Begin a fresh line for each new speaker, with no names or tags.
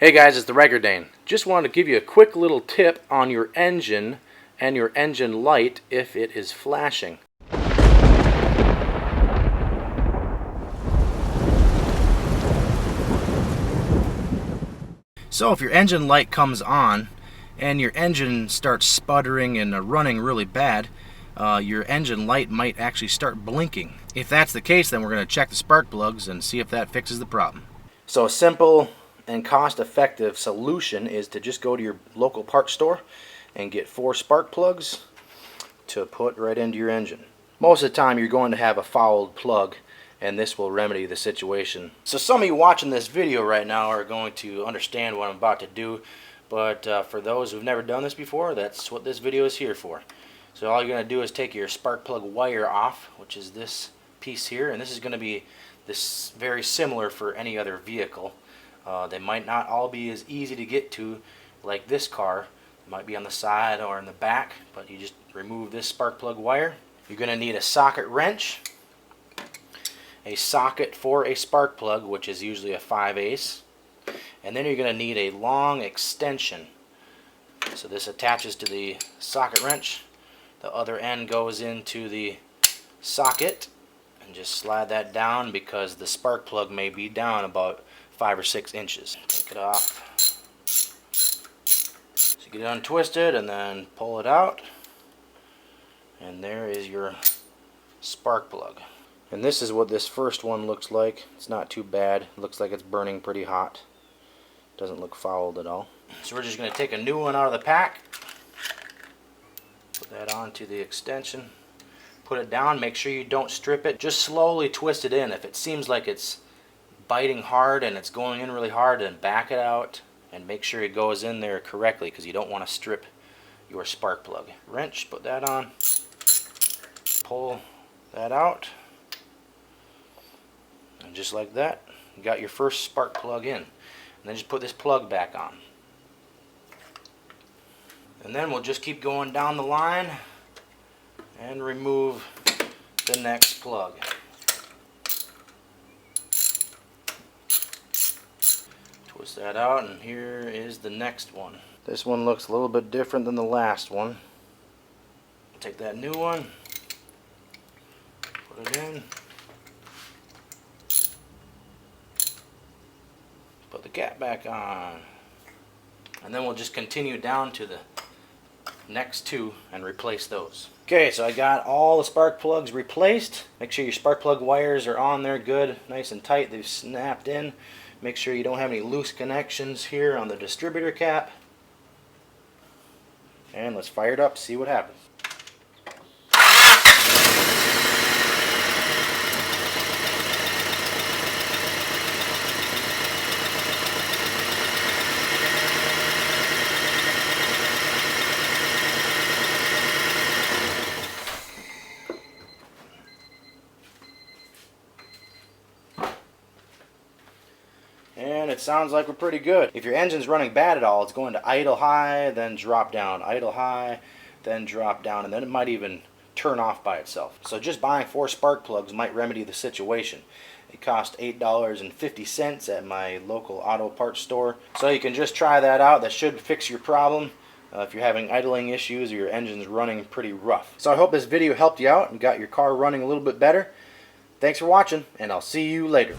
Hey guys, it's TheRykerDane. Just wanted to give you a quick little tip on your engine and your engine light if it is flashing. So if your engine light comes on and your engine starts sputtering and running really bad, your engine light might actually start blinking. If that's the case, then we're going to check the spark plugs and see if that fixes the problem. So a simple and cost-effective solution is to just go to your local parts store and get 4 spark plugs to put right into your engine. Most of the time you're going to have a fouled plug, and this will remedy the situation. So some of you watching this video right now are going to understand what I'm about to do, but for those who've never done this before, that's what this video is here for. So all you're going to do is take your spark plug wire off, which is this piece here, and this is going to be very similar for any other vehicle. They might not all be as easy to get to like this car. It might be on the side or in the back, but you just remove this spark plug wire. You're going to need a socket wrench, a socket for a spark plug, which is usually a 5/8, and then you're going to need a long extension. So this attaches to the socket wrench. The other end goes into the socket, and just slide that down because the spark plug may be down about 5 or 6 inches. Take it off. So get it untwisted and then pull it out, and there is your spark plug. And this is what this first one looks like. It's not too bad. It looks like it's burning pretty hot. Doesn't look fouled at all. So we're just going to take a new one out of the pack, put that onto the extension, put it down. Make sure you don't strip it. Just slowly twist it in. If it seems like it's biting hard and it's going in really hard, then back it out and make sure it goes in there correctly, because you don't want to strip your spark plug. Wrench, put that on, pull that out, and just like that, you got your first spark plug in. And then just put this plug back on. And then we'll just keep going down the line and remove the next plug. Twist that out, and here is the next one. This one looks a little bit different than the last one. Take that new one, put it in, put the cap back on, and then we'll just continue down to the next 2 and replace those. Okay, so I got all the spark plugs replaced. Make sure your spark plug wires are on there good, nice and tight. They've snapped in. Make sure you don't have any loose connections here on the distributor cap. And let's fire it up, see what happens. And it sounds like we're pretty good. If your engine's running bad at all, it's going to idle high, then drop down, idle high, then drop down, and then it might even turn off by itself. So just buying 4 spark plugs might remedy the situation. It cost $8.50 at my local auto parts store. So you can just try that out. That should fix your problem if you're having idling issues or your engine's running pretty rough. So I hope this video helped you out and got your car running a little bit better. Thanks for watching, and I'll see you later.